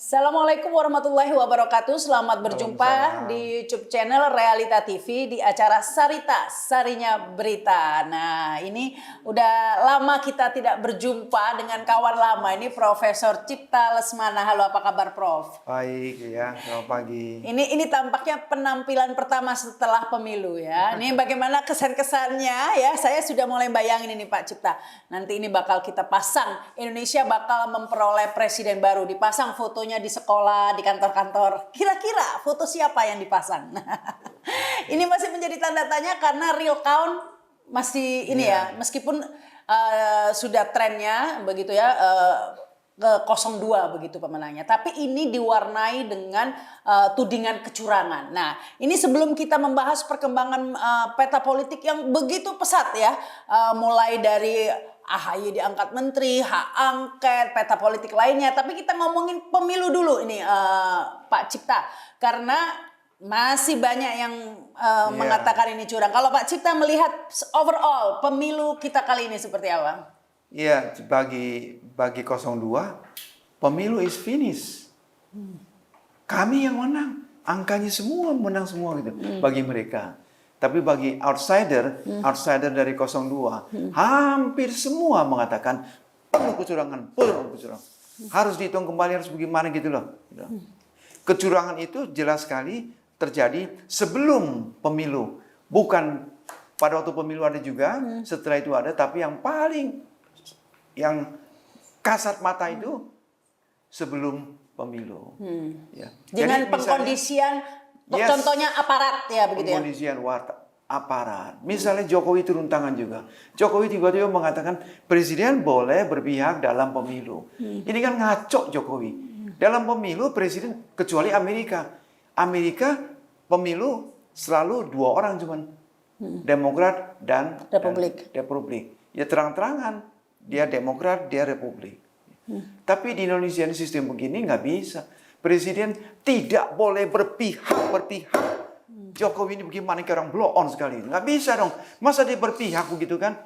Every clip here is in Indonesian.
Assalamualaikum warahmatullahi wabarakatuh. Selamat berjumpa Waalaikumsalam. di YouTube channel Realita TV di acara Sarita, Sarinya Berita. Nah, ini udah lama kita tidak berjumpa dengan kawan lama. Ini Profesor Cipta Lesmana. Halo, apa kabar, Prof? Baik ya, selamat pagi. Ini tampaknya penampilan pertama setelah pemilu ya. Ini bagaimana kesan-kesannya ya. Saya sudah mulai bayangin ini Pak Cipta. Nanti ini bakal kita pasang. Indonesia bakal memperoleh presiden baru. Dipasang fotonya di sekolah, di kantor-kantor. Kira-kira foto siapa yang dipasang? Ini masih menjadi tanda tanya karena real count masih ini ya. Meskipun sudah trennya begitu ya. Ke 02 begitu pemenangnya. Tapi ini diwarnai dengan tudingan kecurangan. Nah, ini sebelum kita membahas perkembangan peta politik yang begitu pesat ya. Mulai dari AHY diangkat menteri, hak angket, peta politik lainnya. Tapi kita ngomongin pemilu dulu ini Pak Cipta. Karena masih banyak yang mengatakan ini curang. Kalau Pak Cipta melihat overall pemilu kita kali ini seperti apa? Iya, bagi 02, pemilu is finish. Kami yang menang, angkanya semua menang semua gitu bagi mereka. Tapi bagi outsider dari 02, hampir semua mengatakan perlu kecurangan. Harus dihitung kembali, harus bagaimana gitu loh. Kecurangan itu jelas sekali terjadi sebelum pemilu. Bukan pada waktu pemilu ada juga, setelah itu ada, tapi yang kasat mata itu sebelum pemilu. Ya. Dengan pengkondisian, contohnya aparat ya begitu ya. Pengkondisian aparat. Misalnya Jokowi turun tangan juga. Jokowi tiba-tiba mengatakan presiden boleh berpihak dalam pemilu. Ini kan ngaco Jokowi. Dalam pemilu presiden, kecuali Amerika. Amerika pemilu selalu dua orang cuman. Demokrat dan Republik. Ya terang-terangan. Dia Demokrat, dia Republik. Tapi di Indonesia ini sistem begini nggak bisa. Presiden tidak boleh berpihak. Jokowi ini bagaimana kayak orang blow on sekali. Nggak bisa dong. Masa dia berpihak begitu kan?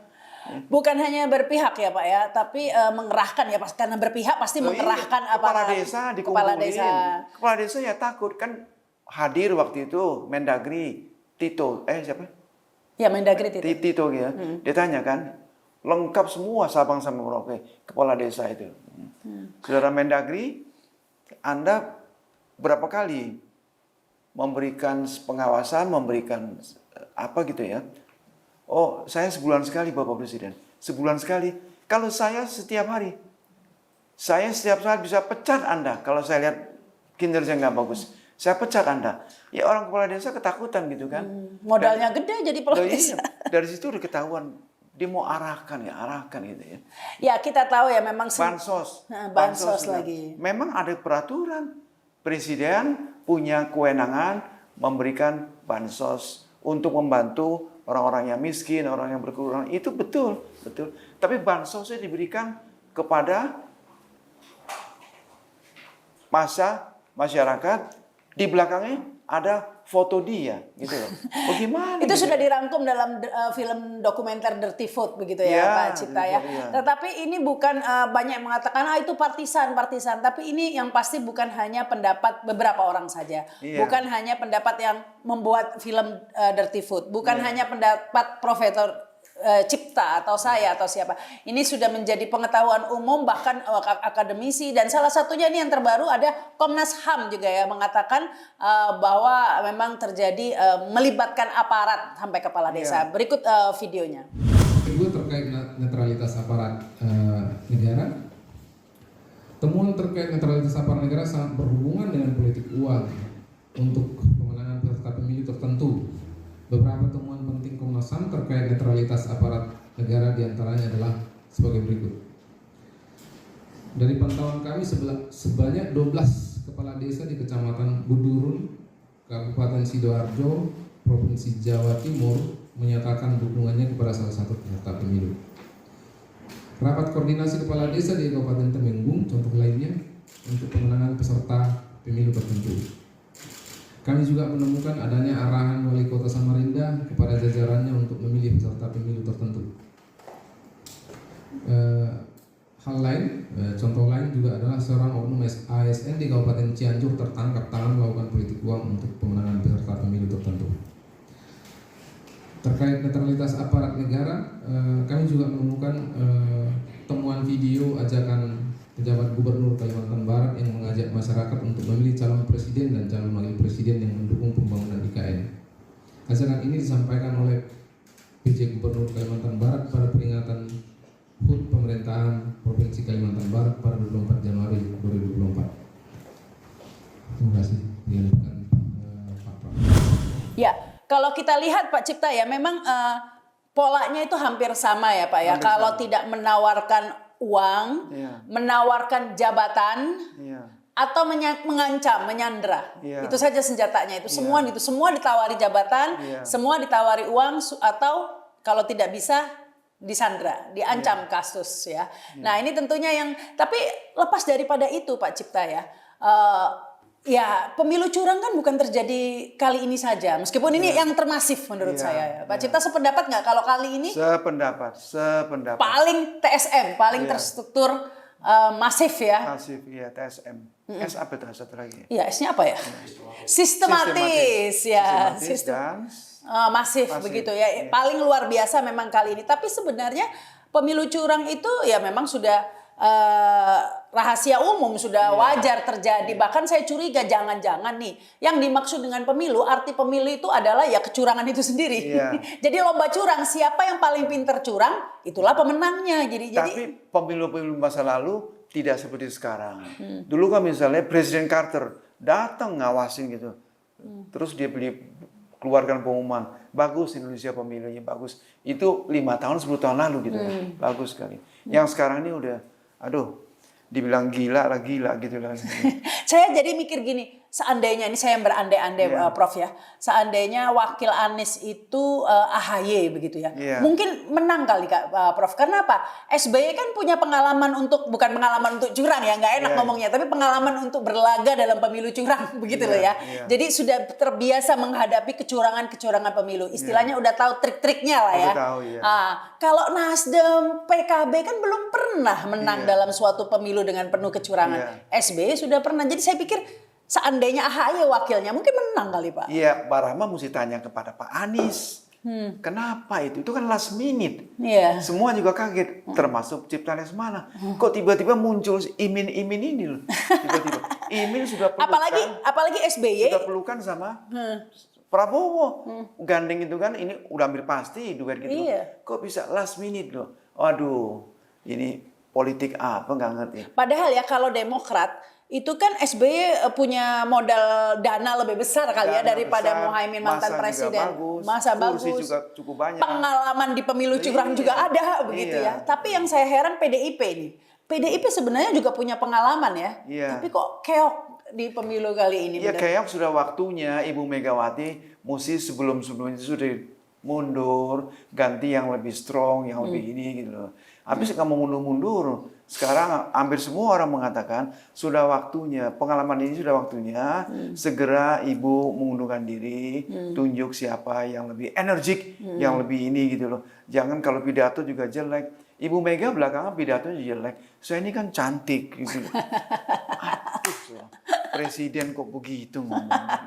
Bukan hanya berpihak ya Pak ya, tapi mengerahkan ya. Karena berpihak pasti mengerahkan kepala desa dikumpulin. Kepala desa ya takut kan. Hadir waktu itu Mendagri Tito. Siapa? Ya Mendagri Tito ya. Dia tanya kan. Lengkap semua Sabang sampai Merauke kepala desa itu. Saudara Mendagri, Anda berapa kali memberikan pengawasan, memberikan apa gitu ya? Oh, saya sebulan sekali Bapak Presiden. Sebulan sekali. Kalau saya setiap hari. Saya setiap saat bisa pecat Anda kalau saya lihat kinerja nggak bagus. Saya pecat Anda. Ya orang kepala desa ketakutan gitu kan. Modalnya gede jadi kepala desa. Dari situ udah ketahuan. Dia mau arahkan gitu ya. Ya kita tahu ya memang bansos lagi. Memang ada peraturan. Presiden punya kewenangan memberikan bansos untuk membantu orang-orang yang miskin, orang yang berkekurangan. Itu betul. Tapi bansosnya diberikan kepada masyarakat, di belakangnya ada foto dia gitu loh. Bagaimana? Itu sudah dirangkum dalam film dokumenter Dirty Food begitu ya Pak Cipta ya. Tetapi ini bukan banyak yang mengatakan itu partisan, tapi ini yang pasti bukan hanya pendapat beberapa orang saja. Bukan hanya pendapat yang membuat film Dirty Food, bukan hanya pendapat Profesor Cipta atau saya atau siapa. Ini sudah menjadi pengetahuan umum bahkan akademisi, dan salah satunya ini yang terbaru ada Komnas HAM juga ya mengatakan bahwa memang terjadi melibatkan aparat sampai kepala desa. Berikut videonya. Kedua terkait netralitas aparat negara. Temuan terkait netralitas aparat negara sangat berhubungan dengan politik uang untuk pemenangan peserta pemilu tertentu. Beberapa temuan penting Komnas HAM terkait netralitas aparat negara diantaranya adalah sebagai berikut. Dari pantauan kami sebanyak 12 kepala desa di Kecamatan Budurun, Kabupaten Sidoarjo, Provinsi Jawa Timur menyatakan dukungannya kepada salah satu peserta pemilu. Rapat koordinasi kepala desa di Kabupaten Temenggung, contoh lainnya, untuk pemenangan peserta pemilu tertentu. Kami juga menemukan adanya arahan Wali Kota Samarinda kepada jajarannya untuk memilih peserta pemilu tertentu. Hal lain, contoh lain juga adalah seorang oknum ASN TSM di Kabupaten Cianjur tertangkap tangan melakukan politik uang untuk pemenangan peserta pemilu tertentu. Terkait netralitas aparat negara, kami juga menemukan temuan video ajakan pejabat Gubernur Kalimantan Barat yang mengajak masyarakat untuk memilih calon presiden dan calon wakil presiden yang mendukung pembangunan IKN. Ajakan ini disampaikan oleh PJ Gubernur Kalimantan Barat pada peringatan HUT Pemerintahan Provinsi Kalimantan Barat pada 24 Januari 2024. Terima kasih. Pak Prof. Ya, kalau kita lihat Pak Cipta ya, memang polanya itu hampir sama ya Pak ya. Hampir Kalau sama. tidak menawarkan uang, Iya. menawarkan jabatan, Iya. atau mengancam, menyandra. Iya. Itu saja senjatanya. Itu semua ditawari jabatan, Iya. semua ditawari uang, atau kalau tidak bisa disandra, diancam kasus ya. Nah ini tentunya yang, tapi lepas daripada itu Pak Cipta ya, ya pemilu curang kan bukan terjadi kali ini saja, meskipun ini yang termasif menurut Iya, saya ya. Pak Cipta sependapat nggak kalau kali ini Sependapat. paling TSM, paling Iya. terstruktur, masif ya? Masif, ya TSM. S apa itu satu lagi? Iya, S-nya apa ya? Sistematis ya, Dan masif begitu ya. Paling luar biasa memang kali ini. Tapi sebenarnya pemilu curang itu ya memang sudah rahasia umum, sudah wajar terjadi. Bahkan saya curiga jangan-jangan nih yang dimaksud dengan pemilu, arti pemilu itu adalah ya kecurangan itu sendiri. Iya. Jadi lomba curang, siapa yang paling pinter curang, itulah pemenangnya. Jadi tapi pemilu-pemilu masa lalu tidak seperti sekarang. Dulu kan misalnya Presiden Carter datang ngawasin gitu. Terus dia keluarkan pengumuman, bagus Indonesia pemilunya, bagus. Itu 5 tahun, 10 tahun lalu gitu ya. Bagus sekali. Yang sekarang ini udah, aduh, dibilang gila gitu lah. saya jadi mikir gini, seandainya ini saya yang berandai-andai Prof ya, seandainya wakil Anies itu AHY begitu ya, mungkin menang kali Kak Prof. Karena apa? SBY kan punya pengalaman bukan pengalaman untuk curang ya, nggak enak ngomongnya, tapi pengalaman untuk berlaga dalam pemilu curang begitu loh ya. Jadi sudah terbiasa menghadapi kecurangan-kecurangan pemilu. Istilahnya udah tahu trik-triknya lah ya. Tahu, ya. Kalau Nasdem, PKB kan belum pernah menang dalam suatu pemilu dengan penuh kecurangan. SBY sudah pernah. Jadi saya pikir seandainya AHY wakilnya mungkin menang kali Pak. Iya, Pak Rahma mesti tanya kepada Pak Anies. Kenapa itu? Itu kan last minute. Iya. Semua juga kaget, termasuk Cipta Lesmana. Kok tiba-tiba muncul Imin ini loh. Tiba-tiba. Imin sudah pelukan. Apalagi SBY. Sudah pelukan sama Prabowo. Gandeng itu kan ini udah hampir pasti duet gitu. Iya. Kok bisa last minute loh. Waduh, ini politik apa nggak ngerti. Padahal ya kalau Demokrat itu kan SBY punya modal dana lebih besar kali ya daripada Muhaimin mantan presiden. Masa bagus. Kursi juga cukup banyak. Pengalaman di pemilu curang juga ada begitu ya. Tapi yang saya heran PDIP nih. PDIP sebenarnya juga punya pengalaman ya. Tapi kok keok di pemilu kali ini. Iya, keok sudah waktunya Ibu Megawati mesti sebelum-sebelum itu sudah mundur, ganti yang lebih strong, yang lebih ini gitu loh. Habis kamu mundur-mundur. Sekarang hampir semua orang mengatakan sudah waktunya, pengalaman ini sudah waktunya segera Ibu mengundurkan diri, tunjuk siapa yang lebih energik, yang lebih ini gitu loh. Jangan kalau pidato juga jelek. Ibu Mega belakangan pidatonya jelek. Saya ini kan cantik gitu. Aduh, presiden kok begitu ngomongnya.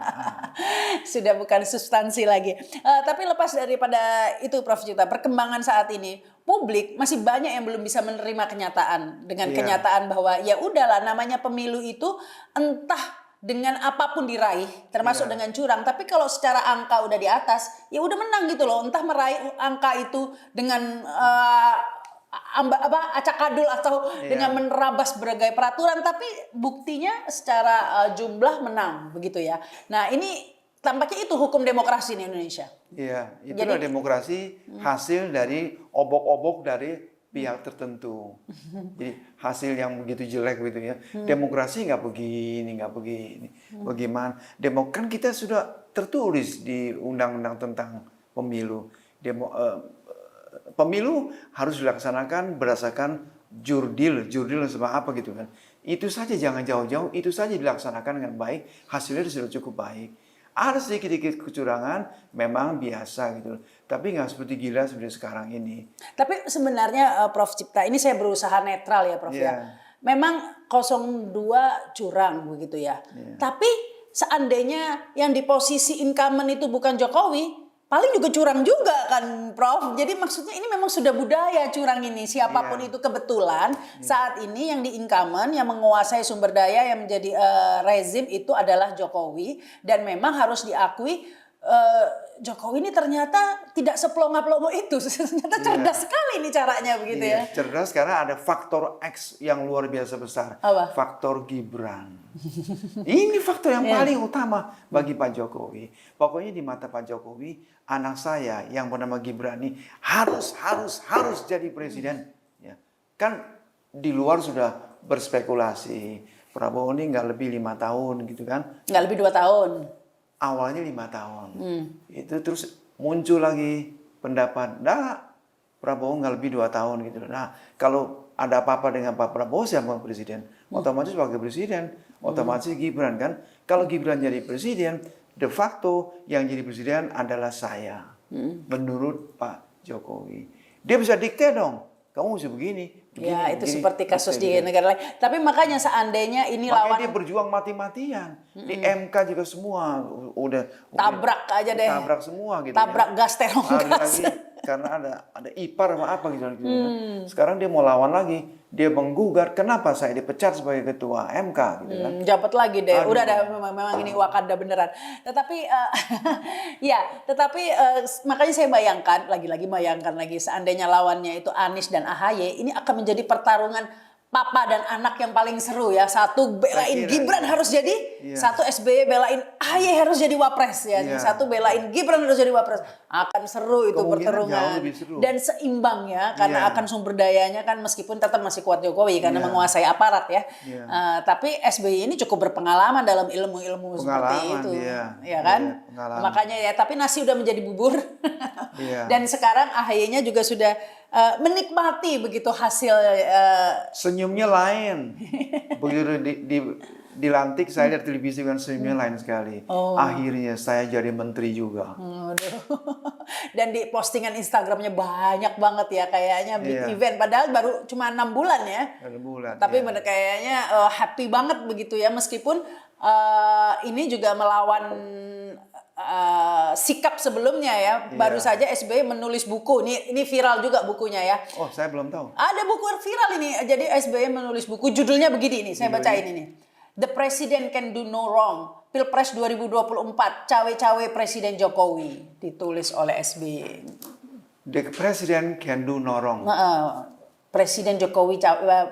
Sudah bukan substansi lagi. Tapi lepas daripada itu Prof Cipta, perkembangan saat ini publik masih banyak yang belum bisa menerima kenyataan dengan kenyataan bahwa ya udahlah namanya pemilu itu entah dengan apapun diraih termasuk dengan curang, tapi kalau secara angka udah di atas ya udah menang gitu loh, entah meraih angka itu dengan acakadul atau dengan menerabas berbagai peraturan, tapi buktinya secara jumlah menang begitu ya. Nah ini tampaknya itu hukum demokrasi di Indonesia. Iya, itulah demokrasi hasil dari obok-obok dari pihak tertentu. Jadi hasil yang begitu jelek gitu ya. Demokrasi nggak begini. Bagaimana? Kan kita sudah tertulis di undang-undang tentang pemilu. Pemilu harus dilaksanakan berdasarkan jurdil sama apa gitu kan. Itu saja jangan jauh-jauh, itu saja dilaksanakan dengan baik, hasilnya sudah cukup baik. Ada sedikit-sedikit kecurangan, memang biasa gitu. Tapi nggak seperti gila seperti sekarang ini. Tapi sebenarnya Prof Cipta, ini saya berusaha netral ya Prof ya. memang 02 curang begitu ya. Tapi seandainya yang di posisi incumbent itu bukan Jokowi, paling juga curang juga kan, Prof. Jadi maksudnya ini memang sudah budaya curang ini. Siapapun itu kebetulan saat ini yang di incumbent, yang menguasai sumber daya, yang menjadi rezim itu adalah Jokowi. Dan memang harus diakui Jokowi ini ternyata tidak seplonga-plongo itu. Ternyata cerdas sekali ini caranya begitu ya. Cerdas karena ada faktor X yang luar biasa besar. Apa? Faktor Gibran. Ini faktor yang paling utama bagi Pak Jokowi. Pokoknya di mata Pak Jokowi, anak saya yang bernama Gibran ini harus jadi presiden. Ya. Kan di luar sudah berspekulasi. Prabowo ini nggak lebih 5 tahun gitu kan. Nggak lebih 2 tahun. Awalnya 5 tahun. Itu terus muncul lagi pendapat, Prabowo nggak lebih 2 tahun gitu. Nah, kalau ada apa-apa dengan Pak Prabowo siapa presiden? Otomatis wakil presiden, otomatis Gibran kan. Kalau Gibran jadi presiden, de facto yang jadi presiden adalah saya. Menurut Pak Jokowi. Dia bisa dikte dong. Kamu mesti begini. Ya, itu begini, seperti kasus di begini. negara lain. Tapi makanya seandainya ini Makanya lawan dia berjuang mati-matian. Di MK juga semua udah tabrak aja deh. Tabrak semua gitu. Tabrak gas, terong gas. Lagi karena ada ipar sama apa gitu. Sekarang dia mau lawan lagi. Dia menggugat kenapa saya dipecat sebagai ketua MK gitu kan. Jabat lagi deh. Aduh. Udah memang ini Wakanda beneran. Tetapi makanya saya bayangkan lagi seandainya lawannya itu Anies dan AHY, ini akan menjadi pertarungan papa dan anak yang paling seru ya. Satu belain Gibran harus jadi, satu SBY belain AHY harus jadi wapres ya. Satu belain Gibran harus jadi wapres. Akan seru itu Kemungkinan jauh pertarungan. lebih seru. Dan seimbang ya, karena akan sumber dayanya kan meskipun tetap masih kuat Jokowi karena menguasai aparat ya. Tapi SBY ini cukup berpengalaman dalam ilmu-ilmu seperti itu. Ya kan? Makanya ya, tapi nasi udah menjadi bubur. Dan sekarang AHY-nya juga sudah menikmati begitu hasil senyumnya lain. Begitu dilantik saya lihat televisi kan senyumnya lain sekali. Akhirnya saya jadi menteri juga. Dan di postingan Instagramnya banyak banget ya kayaknya big event padahal baru cuma 6 bulan ya. 6 bulan. Tapi kayaknya happy banget begitu ya meskipun ini juga melawan sikap sebelumnya ya. Baru saja SBY menulis buku. Ini viral juga bukunya ya. Oh, saya belum tahu. Ada buku viral ini. Jadi SBY menulis buku judulnya begini nih. Saya bacain ini. The President Can Do No Wrong. Pilpres 2024. Cawe-cawe Presiden Jokowi. Ditulis oleh SBY. The President Can Do No Wrong. Presiden Jokowi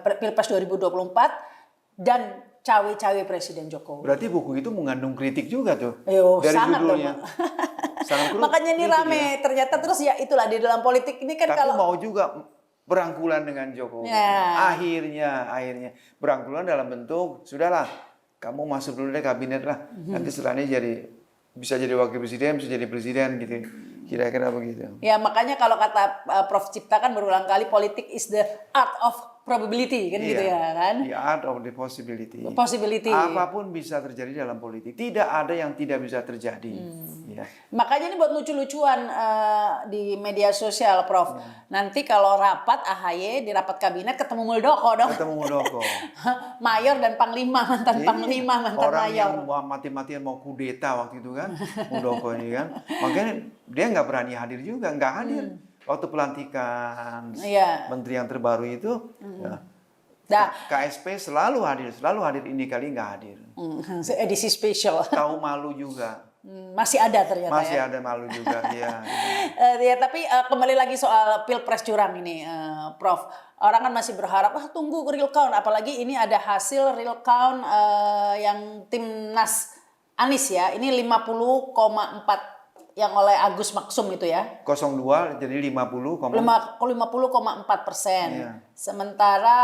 Pilpres 2024 dan cawe-cawe Presiden Jokowi. Berarti buku itu mengandung kritik juga tuh. Dari sangat judulnya. Makanya ini rame. Ya. Ternyata terus ya itulah di dalam politik ini kan. Tapi kalau mau juga berangkulan dengan Jokowi. Akhirnya berangkulan dalam bentuk sudahlah kamu masuk dulu deh kabinet lah. Nanti setelahnya bisa jadi wakil presiden, bisa jadi presiden gitu. Kira-kira begitu. Ya makanya kalau kata Prof Cipta kan berulang kali politik is the art of probability kan gitu ya kan. The art of the possibility. Possibility. Apapun bisa terjadi dalam politik. Tidak ada yang tidak bisa terjadi. Ya. Makanya ini buat lucu-lucuan di media sosial, Prof. Nanti kalau rapat AHY di rapat kabinet ketemu Muldoko dong. Ketemu Muldoko. Mayor dan Panglima, mantan Panglima, mantan orang Mayor. Yang mati-matian mau kudeta waktu itu kan, Muldoko ini kan. Makanya dia nggak berani hadir juga, nggak hadir. Waktu pelantikan menteri yang terbaru itu, KSP selalu hadir. Ini kali nggak hadir. Edisi spesial. Tahu malu juga. Masih ada ternyata masih ada malu juga ya. Ya tapi kembali lagi soal pilpres curang ini, Prof. Orang kan masih berharap tunggu real count, apalagi ini ada hasil real count yang timnas Anies ya. Ini 50,4 yang oleh Agus Maksum itu ya. 02 jadi 50,4%. Sementara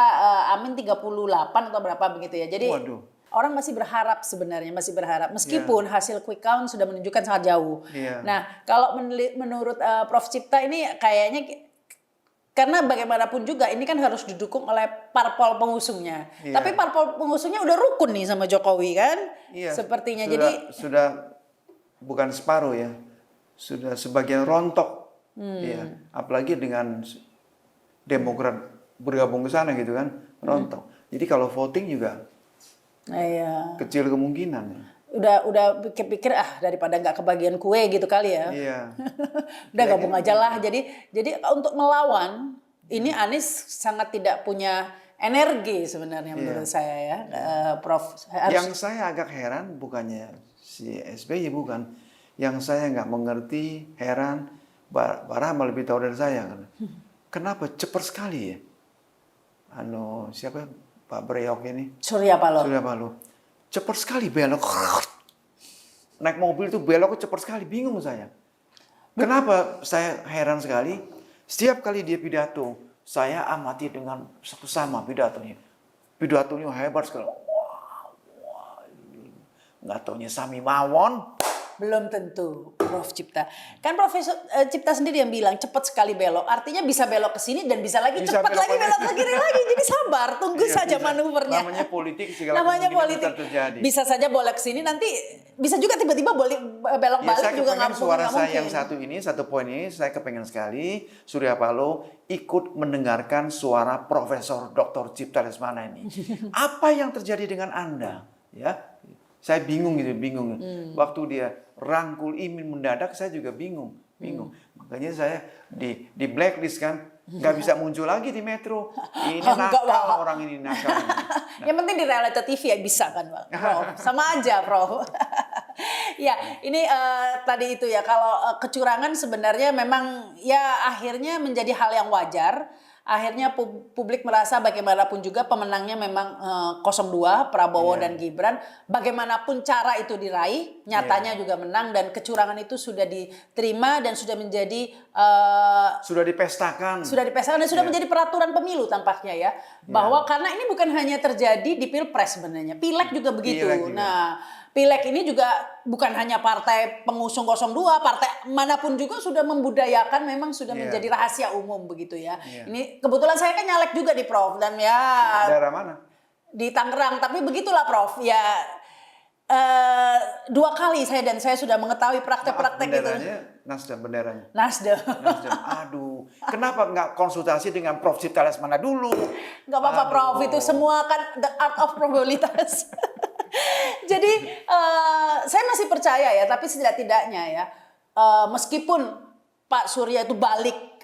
Amin 38 atau berapa begitu ya. Jadi orang masih berharap sebenarnya, meskipun hasil quick count sudah menunjukkan sangat jauh. Nah, kalau menurut Prof Cipta ini kayaknya karena bagaimanapun juga ini kan harus didukung oleh parpol pengusungnya. Tapi parpol pengusungnya udah rukun nih sama Jokowi kan? Sepertinya sudah bukan separuh ya. Sudah sebagian rontok. Apalagi dengan Demokrat bergabung ke sana gitu kan, rontok. Jadi kalau voting juga Iya. kecil kemungkinan. Udah pikir-pikir daripada nggak kebagian kue gitu kali ya. Iya. Udah gabung aja lah. Jadi untuk melawan ini Anies sangat tidak punya energi sebenarnya menurut saya ya, Prof. Yang saya agak heran bukannya si SBY bukan. Yang saya nggak mengerti, heran, Barah lebih tahu dari saya kan. Kenapa cepat sekali ya? Siapa Pak Breok ini? Surya Paloh. Cepat sekali belok. Naik mobil itu beloknya cepat sekali, bingung saya. Kenapa saya heran sekali? Setiap kali dia pidato, saya amati dengan sama pidatonya. Pidatonya hebat sekali. Wah. Nggak taunya Sami Mawon. Belum tentu, Prof. Cipta. Kan Profesor Cipta sendiri yang bilang cepat sekali belok. Artinya bisa belok ke sini dan bisa lagi cepat lagi belok ke kiri lagi. Jadi sabar, tunggu saja manuvernya. Namanya politik, segala namanya politik. terjadi. Bisa saja bolak ke sini, nanti bisa juga tiba-tiba belok balik saya juga nggak suara saya mungkin. yang satu poin ini, saya kepengen sekali Surya Paloh ikut mendengarkan suara Profesor Dr. Cipta Lesmana ini. Apa yang terjadi dengan Anda? Ya, saya bingung. Waktu dia rangkul Imin mendadak, saya juga bingung. Makanya saya di blacklist kan, nggak bisa muncul lagi di Metro. Ini nakal orang ini nakal. Yang penting di reality TV ya bisa kan, Prof. Sama aja, Prof. Ya, ini tadi itu ya, kalau kecurangan sebenarnya memang ya akhirnya menjadi hal yang wajar. Akhirnya publik merasa bagaimanapun juga pemenangnya memang 02 Prabowo dan Gibran. Bagaimanapun cara itu diraih, nyatanya juga menang dan kecurangan itu sudah diterima dan sudah menjadi sudah dipestakan. Dan sudah menjadi peraturan pemilu tampaknya ya. Bahwa karena ini bukan hanya terjadi di Pilpres sebenarnya, Pileg juga begitu. Nah, Pileg ini juga bukan hanya partai pengusung 02, partai manapun juga sudah membudayakan, memang sudah menjadi rahasia umum begitu ya. Ini kebetulan saya kan nyalek juga di Prof dan ya daerah mana? Di Tangerang, tapi begitulah Prof. Ya 2 kali saya sudah mengetahui praktek-praktek itu. Benderanya. Nasdem. Aduh, kenapa nggak konsultasi dengan Prof. Cipta Lesmana dulu? Nggak apa-apa Prof, itu semua kan the art of probabilitas. Jadi saya masih percaya ya, tapi setidak-tidaknya ya, meskipun Pak Surya itu balik,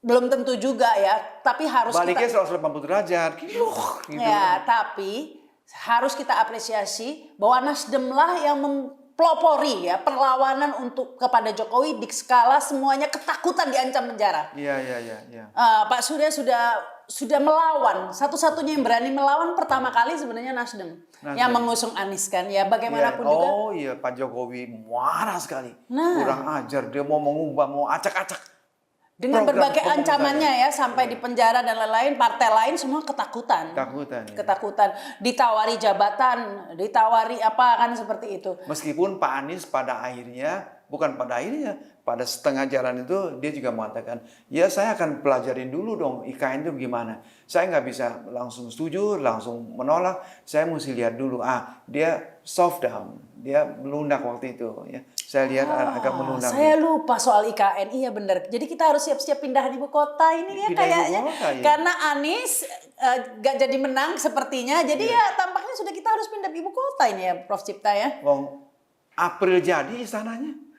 belum tentu juga ya, tapi harus baliknya 180 derajat. Gitu. Ya, tapi harus kita apresiasi bahwa Nasdem lah yang mempelopori ya perlawanan kepada Jokowi di skala semuanya ketakutan diancam penjara. Iya. Pak Surya sudah melawan, satunya yang berani melawan pertama kali sebenarnya Nasdem. Yang mengusung Anies kan ya, bagaimanapun juga. Oh iya, Pak Jokowi marah sekali. Kurang ajar, dia mau mengubah, mau acak-acak. Dengan berbagai ancamannya ya, sampai di penjara dan lain-lain, partai lain semua ketakutan. Ketakutan. Ditawari jabatan, ditawari apa kan seperti itu. Meskipun Pak Anies pada setengah jalan itu dia juga mengatakan, ya saya akan pelajarin dulu dong IKN itu gimana. Saya nggak bisa langsung setuju, langsung menolak. Saya mesti lihat dulu. Dia soft down, dia melunak waktu itu. Ya, saya lihat agak melunak. Saya lupa soal IKN, iya benar. Jadi kita harus siap-siap pindah ibu kota ini ya kayaknya. Karena Anies nggak jadi menang sepertinya. Jadi ya tampaknya sudah kita harus pindah ibu kota ini ya, Prof. Cipta ya. April jadi istananya.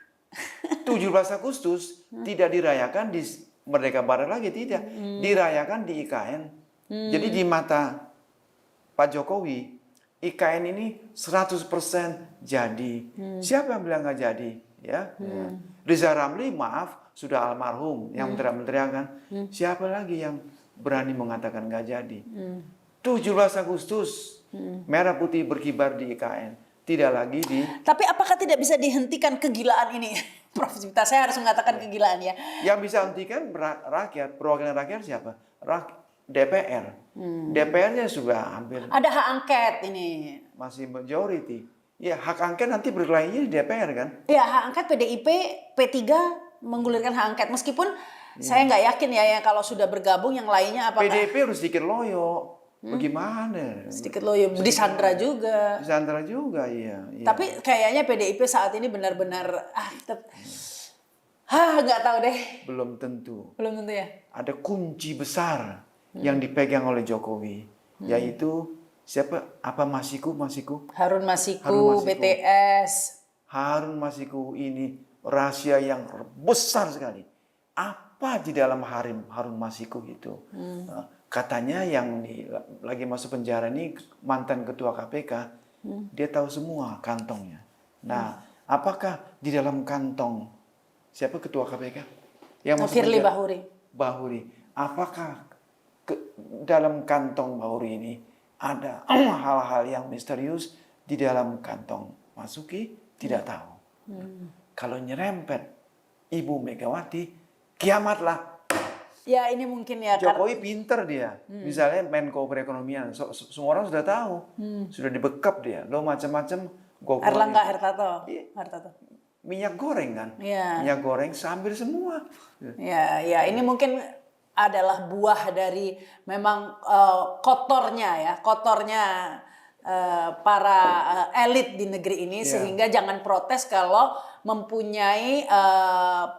17 Agustus tidak dirayakan di Merdeka Barat lagi, tidak. Dirayakan di IKN. Jadi di mata Pak Jokowi, IKN ini 100% jadi. Siapa yang bilang nggak jadi? Ya. Riza Ramli maaf, sudah almarhum yang menteriakan. Siapa lagi yang berani mengatakan nggak jadi? 17 Agustus, merah putih berkibar di IKN. Tidak lagi di... Tapi apakah tidak bisa dihentikan kegilaan ini? Prof. Cipta, saya harus mengatakan kegilaan ya. Yang bisa hentikan rakyat, perwakilan rakyat siapa? DPR. DPR-nya sudah hampir... Ada hak angket ini. Masih majority. Ya, hak angket nanti berkelahinya di DPR kan? Ya, hak angket PDIP, P3 menggulirkan hak angket. Meskipun saya nggak yakin ya kalau sudah bergabung yang lainnya apakah... PDIP harus sedikit loyo. Bagaimana? Sedikit loyo, disandra juga. Disandra juga, iya. Tapi kayaknya PDIP saat ini benar-benar nggak tahu deh. Belum tentu. Belum tentu ya. Ada kunci besar yang dipegang oleh Jokowi. yaitu siapa? Apa Masiku? Harun Masiku, Harun Masiku. BTS. Harun Masiku ini rahasia yang besar sekali. Apa di dalam Harun Masiku itu? Katanya yang lagi masuk penjara ini mantan ketua KPK, dia tahu semua kantongnya. Nah, apakah di dalam kantong siapa ketua KPK? Yang masuk Firly penjara? Bahuri. Apakah dalam kantong Bahuri ini ada hal-hal yang misterius di dalam kantong Masuki? Tidak tahu. Kalau nyerempet Ibu Megawati, kiamatlah. Ya ini mungkin ya. Jokowi pinter dia. Misalnya Menko Perekonomian, semua orang sudah tahu. Sudah dibekap dia. Lo macam-macam. Erlangga Hartarto. Minyak goreng kan. Ya. Minyak goreng sambil semua. Ya ini mungkin adalah buah dari memang kotornya para elit di negeri ini, sehingga jangan protes kalau mempunyai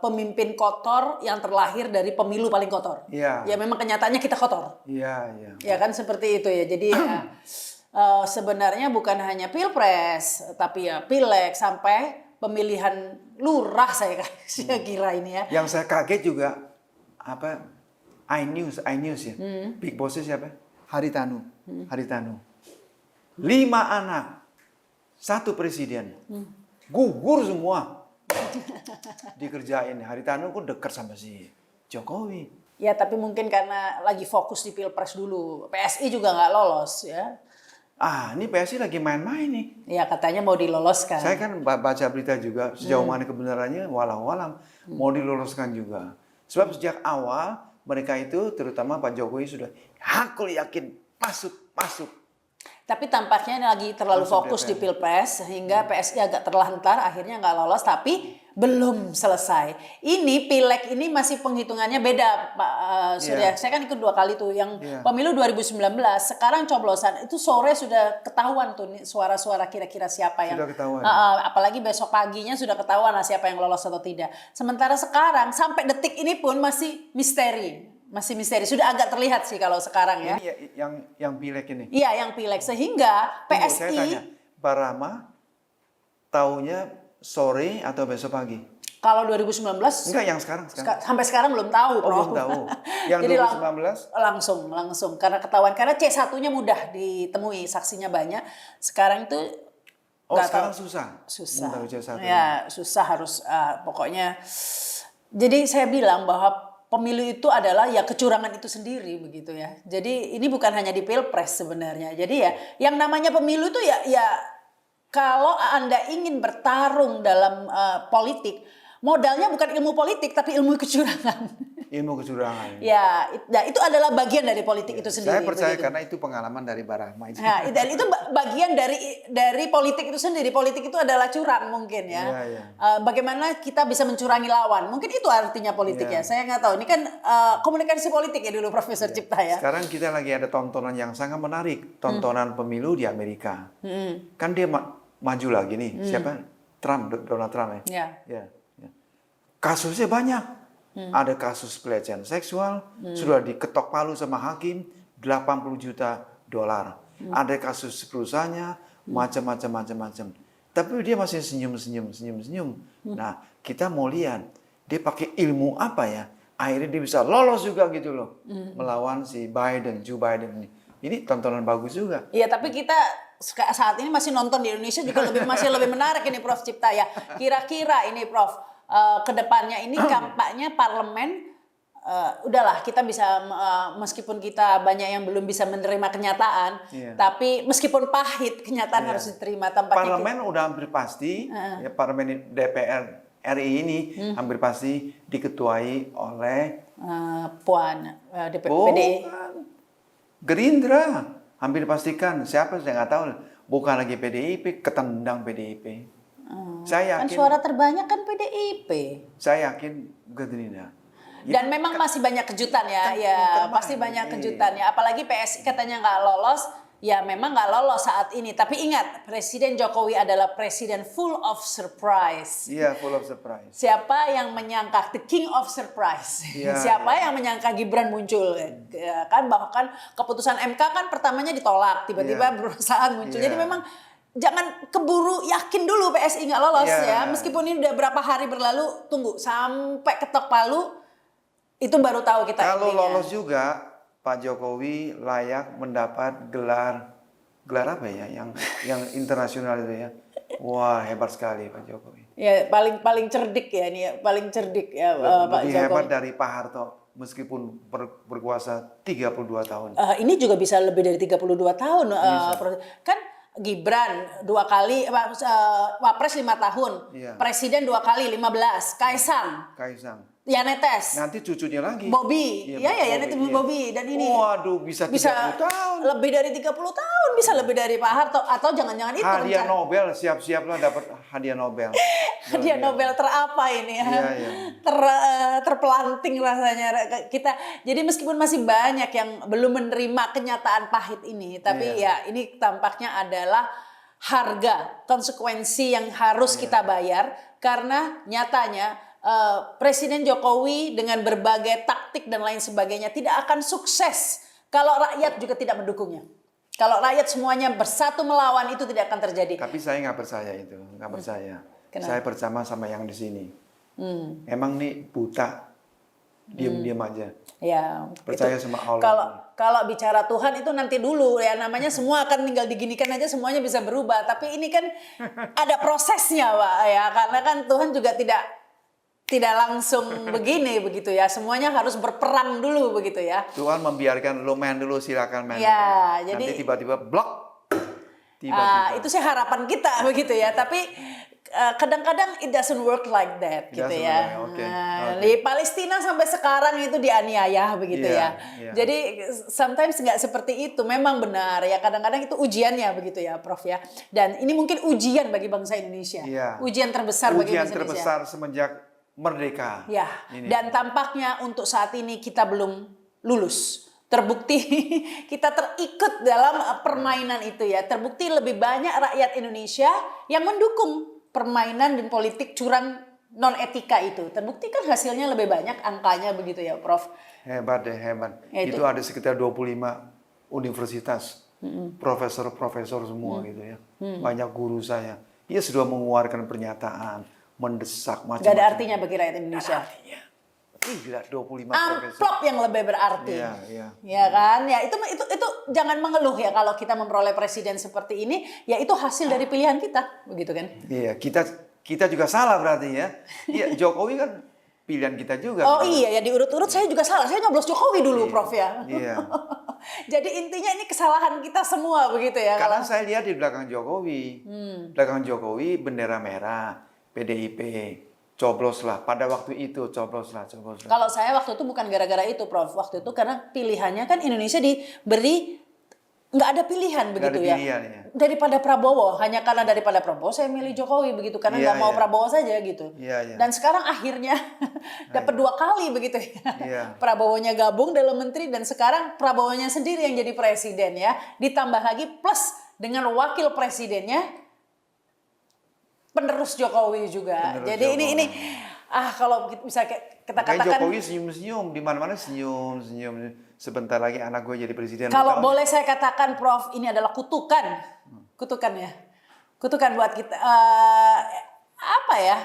pemimpin kotor yang terlahir dari pemilu paling kotor. Ya memang kenyataannya kita kotor. Ya kan seperti itu ya. Jadi sebenarnya bukan hanya pilpres, tapi ya pileg sampai pemilihan lurah saya kira ini ya. Yang saya kaget juga iNews ya. Big Boss siapa? Haritanu. 5 anak, 1 presiden, gugur semua, dikerjain. Haritanu kok dekat sama si Jokowi. Ya tapi mungkin karena lagi fokus di pilpres dulu, PSI juga nggak lolos ya. Ini PSI lagi main-main nih. Ya katanya mau diloloskan. Saya kan baca berita juga, sejauh mana kebenarannya, walau-walam mau diloloskan juga. Sebab sejak awal mereka itu, terutama Pak Jokowi sudah, aku yakin masuk. Tapi tampaknya ini lagi terlalu fokus di pilpres sehingga PSI agak terlantar, akhirnya nggak lolos, tapi belum selesai. Ini pileg ini masih penghitungannya beda Pak Surya. Saya kan ikut 2 kali tuh yang pemilu 2019. Sekarang coblosan itu sore sudah ketahuan tuh suara-suara kira-kira siapa yang. Sudah ketahuan. Apalagi besok paginya sudah ketahuan siapa yang lolos atau tidak. Sementara sekarang sampai detik ini pun masih misteri. Sudah agak terlihat sih kalau sekarang ya. Ini yang pileg ini. Iya, yang pileg sehingga PSI. Saya tanya, Pak Rama taunya sore atau besok pagi? Kalau 2019 enggak, yang sekarang. Sampai sekarang belum tahu, Prof. Belum tahu. Yang Jadi 2019 langsung karena ketahuan, karena C1-nya mudah ditemui, saksinya banyak. Sekarang itu sekarang tahu. Susah. Tahu C1. Ya, susah harus pokoknya. Jadi saya bilang bahwa pemilu itu adalah ya kecurangan itu sendiri begitu ya. Jadi ini bukan hanya di pilpres sebenarnya. Jadi ya yang namanya pemilu itu ya kalau Anda ingin bertarung dalam politik, modalnya bukan ilmu politik tapi ilmu kecurangan. Ilmu kecurangan. Ya, itu adalah bagian dari politik itu sendiri. Saya percaya begitu. karena itu pengalaman dari Barahma. Nah, dan itu bagian dari politik itu sendiri. Politik itu adalah curang mungkin ya. Bagaimana kita bisa mencurangi lawan? Mungkin itu artinya politik ya. Saya nggak tahu. Ini kan komunikasi politik ya dulu Profesor Cipta ya. Sekarang kita lagi ada tontonan yang sangat menarik. Tontonan pemilu di Amerika. Kan dia maju lagi nih. Siapa? Donald Trump ya. Kasusnya banyak. Ada kasus pelecehan seksual, sudah diketok palu sama hakim, 80 juta dolar. Ada kasus perusahaannya, macam-macam. Tapi dia masih senyum. Nah, kita mau lihat, dia pakai ilmu apa ya? Akhirnya dia bisa lolos juga gitu loh. Melawan si Joe Biden ini. Ini tontonan bagus juga. Iya, tapi kita saat ini masih nonton di Indonesia juga masih lebih menarik ini Prof Cipta ya. Kira-kira ini Prof, kedepannya ini kampanye parlemen, udahlah kita bisa meskipun kita banyak yang belum bisa menerima kenyataan, tapi meskipun pahit kenyataan harus diterima. Parlemen udah hampir pasti, ya, parlemen DPR RI ini hampir pasti diketuai oleh Puan PDI. Gerindra, hampir pastikan. Siapa saya nggak tahu. Bukan lagi PDIP, ketendang PDIP. Saya yakin, kan suara terbanyak kan PDIP. Saya yakin Gerindra. Dan memang masih banyak kejutan ya, pasti banyak kejutan ya. Apalagi PSI katanya nggak lolos, ya memang nggak lolos saat ini. Tapi ingat, Presiden Jokowi adalah presiden full of surprise. Iya, full of surprise. Siapa yang menyangka the king of surprise? Iya, Siapa iya. yang menyangka Gibran muncul? Ya, kan bahkan keputusan MK kan pertamanya ditolak, tiba-tiba Iya. berusaha muncul. Iya. Jadi memang jangan keburu yakin dulu PSI nggak lolos Iya. ya. Meskipun ini udah berapa hari berlalu, tunggu sampai ketok palu itu baru tahu kita. Kalau intinya. lolos juga, Pak Jokowi layak mendapat gelar apa ya, yang internasional itu ya. Wah, hebat sekali Pak Jokowi. Ya paling cerdik ya ini ya, paling cerdik ya Pak Lebih Jokowi. hebat dari Pak Harto meskipun berkuasa 32 tahun. Ini juga bisa lebih dari 32 tahun. Kan Gibran 2 kali, Wapres 5 tahun, Iya. Presiden 2 kali 15, Kaisang, Kaisang. Yanetes, Nanti cucunya lagi. Bobby, Iya, ya Yanetes Bobby, iya. Bobby dan ini Waduh, bisa 30 tahun. lebih dari 30 tahun, bisa lebih dari Pak Harto atau jangan-jangan itu Hadiah rencana- Nobel, siap-siaplah dapat hadiah Nobel. Hadiah Nobel terapa ini ya. Iya, iya. Terpelanting rasanya kita. Jadi meskipun masih banyak yang belum menerima kenyataan pahit ini, tapi ya ini tampaknya adalah harga konsekuensi yang harus kita bayar karena nyatanya Presiden Jokowi dengan berbagai taktik dan lain sebagainya tidak akan sukses kalau rakyat juga tidak mendukungnya. Kalau rakyat semuanya bersatu melawan itu tidak akan terjadi. Tapi saya nggak percaya itu, nggak percaya. Kenapa? Saya percaya sama yang di sini. Emang nih buta, diam-diam aja. Ya, Percaya itu. sama Allah. Kalau bicara Tuhan itu nanti dulu ya, namanya semua akan tinggal diginikan aja semuanya bisa berubah. Tapi ini kan ada prosesnya, Pak ya, karena kan Tuhan juga tidak langsung begini begitu ya. Semuanya harus berperang dulu begitu ya. Tuhan membiarkan lo main dulu, silakan main Ya, dulu. jadi- Nanti tiba-tiba blok. Itu sih harapan kita begitu ya. Tapi kadang-kadang it doesn't work like that gitu Doesn't ya. work, oke. Di Palestina sampai sekarang itu dianiaya begitu Iya, ya. iya. Jadi sometimes nggak seperti itu. Memang benar ya. Kadang-kadang itu ujiannya begitu ya, Prof ya. Dan ini mungkin ujian bagi bangsa Indonesia. Iya. Ujian terbesar bagi Ujian bangsa Indonesia. terbesar semenjak merdeka. Ya, Ini. dan tampaknya untuk saat ini kita belum lulus. Terbukti kita terikut dalam permainan itu ya. Terbukti lebih banyak rakyat Indonesia yang mendukung permainan dan politik curang non etika itu. Terbukti kan hasilnya lebih banyak angkanya begitu ya, Prof. Hebat deh, hebat. Ya, itu. Itu ada sekitar 25 universitas, profesor-profesor semua gitu ya. Banyak guru saya. Dia sudah mengeluarkan pernyataan, mendesak macam-macam. Gak ada artinya bagi rakyat Indonesia. Gila, 25 profesor. Amplop yang lebih berarti. Iya, iya. Ya kan? Ya itu jangan mengeluh ya kalau kita memperoleh presiden seperti ini, ya itu hasil dari pilihan kita, begitu kan? Iya, kita juga salah berarti ya. Iya, Jokowi kan pilihan kita juga. Oh gitu. iya ya diurut-urut saya juga salah. Saya nyoblos Jokowi dulu, Prof ya. Iya. Jadi intinya ini kesalahan kita semua begitu ya. Karena saya lihat di belakang Jokowi, belakang Jokowi bendera merah, PDIP, cobloslah. Pada waktu itu cobloslah. Kalau saya waktu itu bukan gara-gara itu, Prof. Waktu itu karena pilihannya kan Indonesia diberi nggak ada pilihan Nggak begitu ada ya. pilihan, ya. Daripada Prabowo, hanya karena daripada Prabowo saya milih Jokowi begitu karena Iya, nggak mau iya. Prabowo saja gitu. Iya, iya. Dan sekarang akhirnya dapat 2 kali begitu ya. Iya. Prabowo-nya gabung dalam menteri dan sekarang Prabowo-nya sendiri yang jadi presiden ya. Ditambah lagi plus dengan wakil presidennya penerus Jokowi juga. Penerus Jadi Jokowi. ini kalau bisa kita Makanya katakan Jokowi senyum-senyum, di mana-mana senyum. Sebentar lagi anak gue jadi presiden. kalau Tahu? boleh saya katakan Prof ini adalah kutukan. Kutukan ya. Kutukan buat kita apa ya?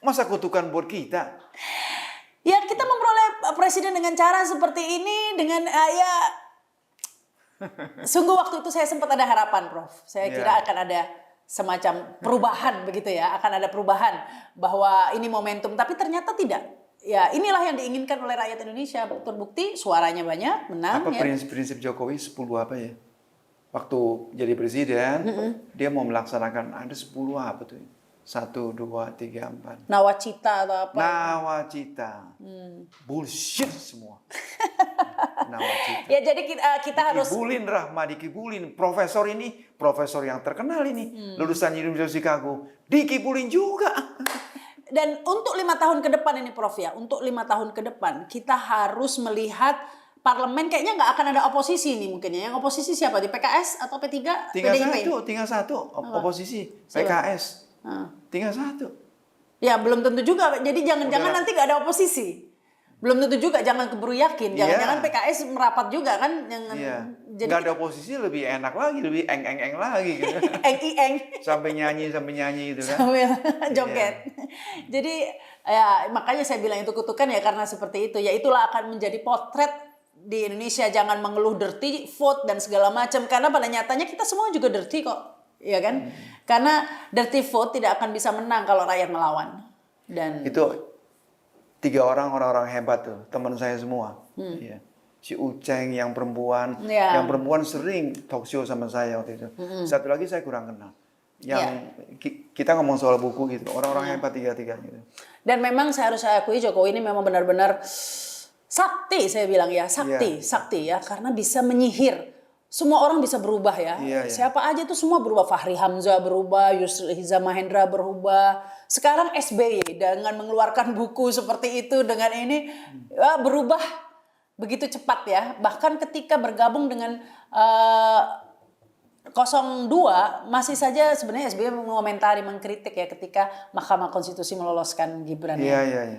Masa kutukan buat kita? Ya kita memperoleh presiden dengan cara seperti ini dengan ya sungguh waktu itu saya sempat ada harapan, Prof. Saya kira akan ada semacam perubahan begitu ya, akan ada perubahan bahwa ini momentum, tapi ternyata tidak. Ya inilah yang diinginkan oleh rakyat Indonesia. Terbukti suaranya banyak, menang. Apa ya. prinsip Jokowi 10 apa ya? Waktu jadi presiden, dia mau melaksanakan ada 10 apa tuh? 1, 2, 3, 4. Nawacita atau apa? Nawacita. Bullshit semua. Nawacita. Ya jadi kita harus Dikibulin Rahma, dikibulin. Profesor ini, profesor yang terkenal ini. Lulusan Universitas Chicago. Dikibulin juga. dan untuk 5 tahun ke depan ini Prof ya, untuk 5 tahun ke depan kita harus melihat parlemen kayaknya nggak akan ada oposisi nih mungkin ya. Yang oposisi siapa? Di PKS atau P3? Tinggal satu oposisi PKS. Tinggal satu. Ya belum tentu juga. Jadi jangan-jangan nanti nggak ada oposisi. Belum tentu juga. Jangan keburu yakin. Jangan-jangan PKS merapat juga kan? Jadi nggak ada oposisi lebih enak lagi, lebih eng lagi. Gitu. Eng. sampai nyanyi gitu kan. Sambil joget. Jadi ya makanya saya bilang itu kutukan ya karena seperti itu. Ya itulah akan menjadi potret di Indonesia. Jangan mengeluh dirty vote dan segala macam. Karena pada nyatanya kita semua juga dirty kok. Ya kan? Karena dirty vote tidak akan bisa menang kalau rakyat melawan. Dan itu 3 orang hebat tuh, teman saya semua. Ya. Si Uceng yang perempuan sering talk show sama saya waktu itu. Satu lagi saya kurang kenal. Yang kita ngomong soal buku gitu, orang-orang hebat 3 gitu. Dan memang saya harus akui Jokowi ini memang benar-benar sakti, saya bilang ya, sakti ya, karena bisa menyihir. Semua orang bisa berubah ya. Siapa aja tuh semua berubah. Fahri Hamzah berubah, Yusril Iza Mahendra berubah. Sekarang SBY dengan mengeluarkan buku seperti itu dengan ini berubah begitu cepat ya. Bahkan ketika bergabung dengan 02 masih saja sebenarnya SBY mengomentari, mengkritik ya ketika Mahkamah Konstitusi meloloskan Gibran.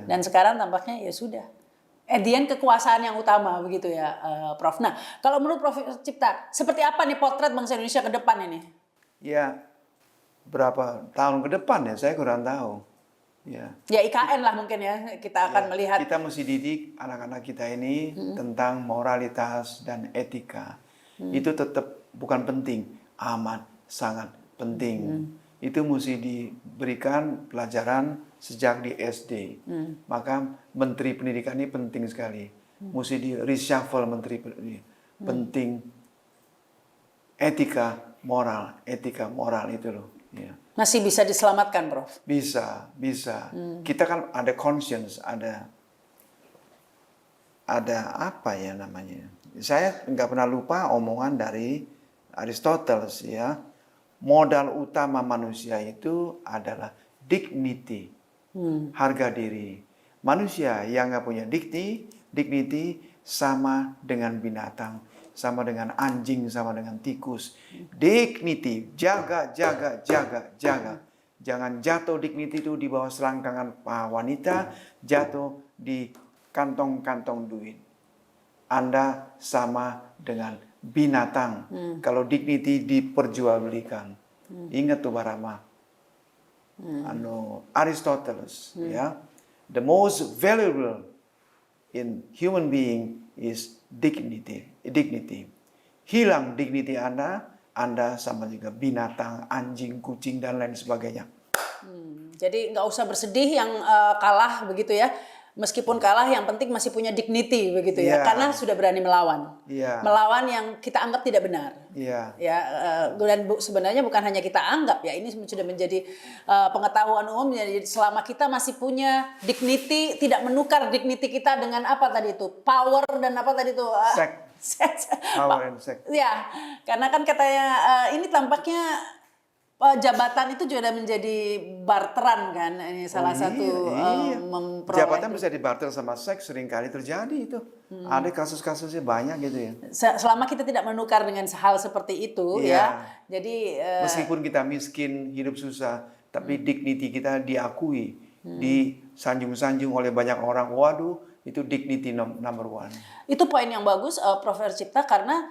Dan sekarang tampaknya ya sudah. Kekuasaan yang utama begitu ya, Prof. Nah, kalau menurut Prof. Cipta, seperti apa nih potret bangsa Indonesia ke depan ini? Ya, berapa tahun ke depan ya, saya kurang tahu. Ya IKN lah mungkin ya, kita akan melihat. Kita mesti didik anak-anak kita ini tentang moralitas dan etika. Itu tetap bukan penting, amat sangat penting. Itu mesti diberikan pelajaran sejak di SD. Maka Menteri Pendidikan ini penting sekali. Mesti di reshuffle Menteri Pendidikan. Penting etika moral itu loh. Ya. Masih bisa diselamatkan, Prof? Bisa. Kita kan ada conscience, ada apa ya namanya. Saya nggak pernah lupa omongan dari Aristoteles ya. Modal utama manusia itu adalah dignity, harga diri. Manusia yang nggak punya dignity sama dengan binatang, sama dengan anjing, sama dengan tikus. Dignity, jaga. Jangan jatuh dignity itu di bawah selangkangan wanita, jatuh di kantong-kantong duit. Anda sama dengan binatang. Kalau dignity diperjualbelikan. Ingat tuh Barama. Aristoteles ya. The most valuable in human being is dignity. Hilang dignity Anda sama juga binatang, anjing, kucing dan lain sebagainya. Jadi nggak usah bersedih yang kalah begitu ya. Meskipun kalah, yang penting masih punya dignity begitu ya, karena sudah berani melawan, melawan yang kita anggap tidak benar. Dan sebenarnya bukan hanya kita anggap ya, ini sudah menjadi pengetahuan umum. Jadi selama kita masih punya dignity, tidak menukar dignity kita dengan apa tadi itu, power dan apa tadi itu, power and sex. Ya, karena kan katanya ini tampaknya jabatan itu juga menjadi barteran kan, ini salah satu memperoleh. Jabatan bisa dibarter sama seks, seringkali terjadi itu. Ada kasus-kasusnya banyak gitu ya. Selama kita tidak menukar dengan hal seperti itu ya. Jadi meskipun kita miskin, hidup susah, tapi dignity kita diakui, disanjung-sanjung oleh banyak orang. Waduh, itu dignity number one. Itu poin yang bagus, Prof. Cipta, karena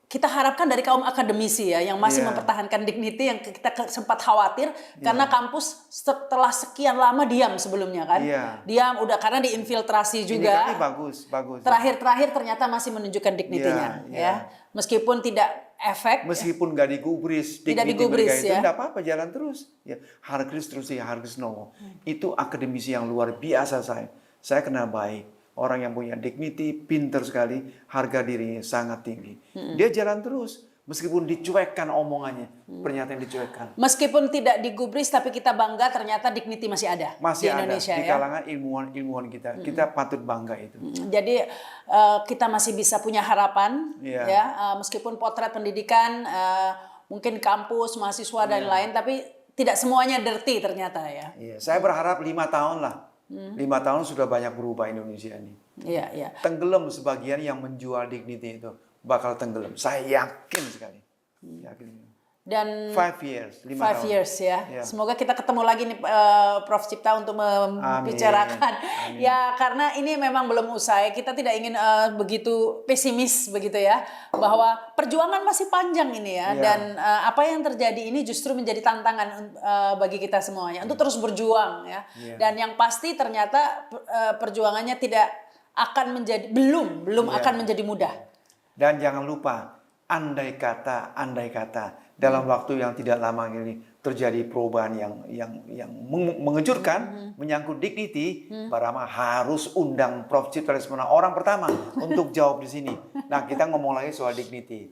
kita harapkan dari kaum akademisi ya yang masih mempertahankan dignity, yang kita sempat khawatir karena kampus setelah sekian lama diam sebelumnya kan. Diam udah karena diinfiltrasi juga. Ini bagus. Terakhir ternyata masih menunjukkan dignity-nya ya. Meskipun tidak efek. Meskipun nggak digubris, tidak digubris ya. Itu enggak apa-apa, jalan terus. Ya, Harkris terus ya, Harkris Nowo. Itu akademisi yang luar biasa saya. Saya kenal baik. Orang yang punya dignity, pinter sekali, harga dirinya sangat tinggi. Dia jalan terus, meskipun dicuekkan omongannya, pernyataan dicuekkan. Meskipun tidak digubris, tapi kita bangga ternyata dignity masih ada masih di Indonesia di kalangan ilmuwan kita. Kita patut bangga itu. Jadi kita masih bisa punya harapan, ya, meskipun potret pendidikan, mungkin kampus, mahasiswa dan lain, tapi tidak semuanya dirty ternyata ya. Saya berharap 5 tahun lah. 5 tahun sudah banyak berubah Indonesia ini. Iya, iya. Tenggelam sebagian yang menjual dignity itu. Bakal tenggelam. Saya yakin sekali. Yakin. Dan 5 years, 5 5 tahun. years ya. Ya. Semoga kita ketemu lagi nih Prof Cipta untuk membicarakan. Amin. Ya karena ini memang belum usai. Kita tidak ingin begitu pesimis begitu ya, bahwa perjuangan masih panjang ini ya. Ya. Dan apa yang terjadi ini justru menjadi tantangan bagi kita semuanya untuk terus berjuang ya. Ya. Dan yang pasti ternyata perjuangannya tidak akan menjadi belum Ya. akan menjadi mudah. Dan jangan lupa, andai kata dalam waktu yang tidak lama ini terjadi perubahan yang mengejutkan menyangkut dignity, Pak Rama harus undang Prof Cipta Lesmana orang pertama untuk jawab di sini. Nah, kita ngomong lagi soal dignity.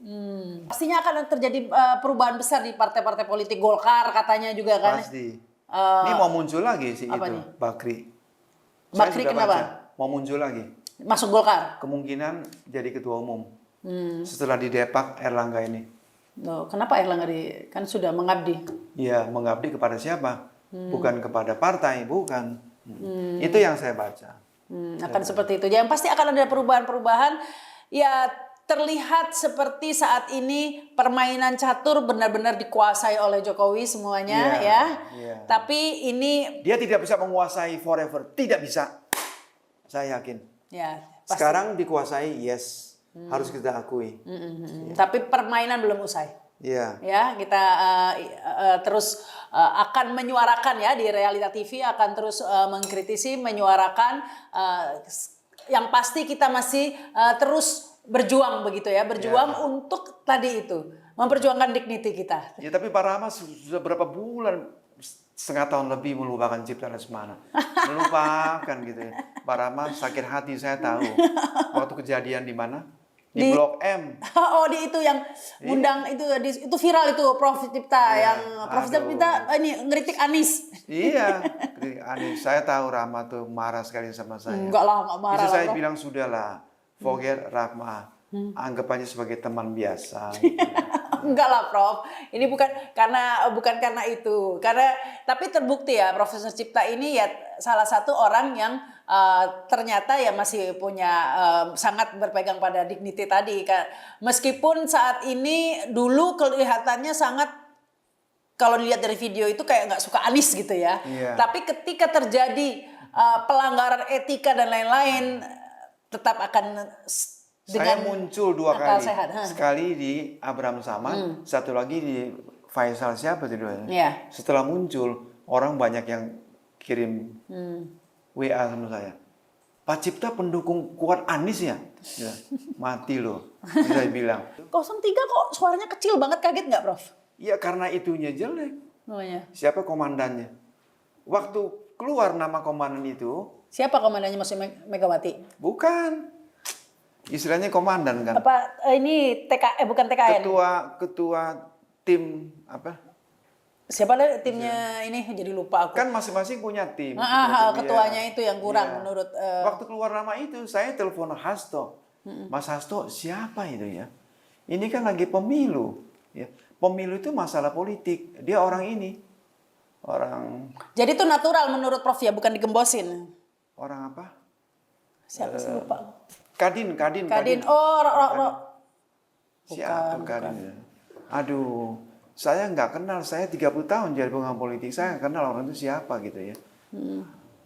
Pastinya akan terjadi perubahan besar di partai-partai politik. Golkar katanya juga kan. Pasti. Ini mau muncul lagi sih apa itu, nih? Bakri. Bakri Saya sudah kenapa? baca, mau muncul lagi. Masuk Golkar. Kemungkinan jadi ketua umum. Setelah didepak Erlangga ini. Loh, kenapa Erlangga kan sudah mengabdi? Ya, mengabdi kepada siapa? Bukan kepada partai, bukan. Itu yang saya baca. Akan seperti itu. Yang pasti akan ada perubahan-perubahan. Ya terlihat seperti saat ini permainan catur benar-benar dikuasai oleh Jokowi semuanya Iya, ya. iya. Tapi ini Dia tidak bisa menguasai forever, tidak bisa. Saya yakin. ya pasti. Sekarang dikuasai, yes. Harus kita akui. Tapi permainan belum usai. Iya. Ya, kita terus akan menyuarakan ya di Realita TV, akan terus mengkritisi, menyuarakan. Yang pasti kita masih terus berjuang begitu ya, berjuang untuk tadi itu memperjuangkan dignity kita. Ya, tapi Pak Rama sudah berapa bulan, setengah tahun lebih melupakan Cipta Lesmana. Melupakan gitu ya. Pak Rama sakit hati, saya tahu. Waktu kejadian di mana? Di Blok M. Oh, di itu yang ngundang itu viral itu Prof Cipta yang Prof Cipta ini ngeritik Anies. Iya, kritik Anies. Saya tahu Rama tuh marah sekali sama saya. Enggak lah, enggak marah. Itu lah, saya Prof. bilang sudahlah, forget Rama. Anggap aja sebagai teman biasa. Enggak lah Prof, ini bukan karena itu, tapi terbukti ya Profesor Cipta ini ya salah satu orang yang ternyata ya masih punya sangat berpegang pada dignity tadi, meskipun saat ini dulu kelihatannya sangat, kalau dilihat dari video itu kayak nggak suka Anies gitu ya, tapi ketika terjadi pelanggaran etika dan lain-lain tetap akan Saya muncul 2 kali. sehat. Sekali di Abraham Samad, satu lagi di Faisal siapa itu dua. Iya. Setelah muncul, orang banyak yang kirim WA sama saya. Pak Cipta pendukung kuat Anies ya? Ya, mati loh. Saya bilang. 03 kok suaranya kecil banget, kaget nggak Prof? Iya, karena itunya jelek. Namanya. Siapa komandannya? Waktu keluar nama komandan itu, Siapa komandannya, maksudnya Megawati? bukan. Istilahnya komandan kan. Apa ini bukan TKN? Ketua tim apa? Siapa deh timnya ini, jadi lupa aku. Kan masing-masing punya tim. Ketuanya itu yang kurang menurut Waktu keluar nama itu saya telepon Hasto. Mas Hasto, siapa itu ya? Ini kan lagi pemilu, ya. Pemilu itu masalah politik. Dia orang ini. Orang Jadi itu natural menurut Prof ya, bukan digembosin. orang apa? Siapa sih, lupa. Kadin. Oh, Siapa Kadin? Aduh, saya nggak kenal. Saya 30 tahun jadi pengamat politik. Saya nggak kenal orang itu siapa gitu ya.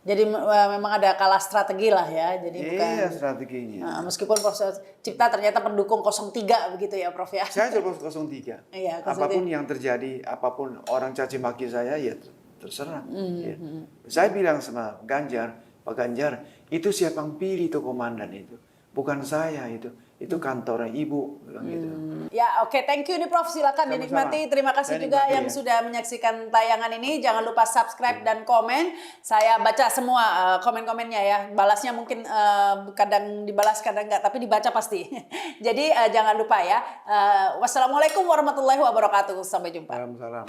Jadi memang ada kalah strategi lah ya. Jadi Iya, strateginya. meskipun Prof Cipta ternyata pendukung 03 begitu ya Prof ya. Saya coba 03. Iya, 03. Apapun yang terjadi, apapun orang caci maki saya, ya terserah. Ya. Saya bilang sama Ganjar, Pak Ganjar, itu siapa yang pilih itu komandan itu? Bukan saya itu kantornya ibu. Bilang gitu. Ya oke, thank you nih Prof, silakan Sama-sama. dinikmati. Terima kasih Saya juga nikmati, yang ya. sudah menyaksikan tayangan ini. Jangan lupa subscribe dan komen. Saya baca semua komen-komennya ya. Balasnya mungkin kadang dibalas, kadang enggak, tapi dibaca pasti. Jadi jangan lupa ya. Wassalamualaikum warahmatullahi wabarakatuh. Sampai jumpa. Salam.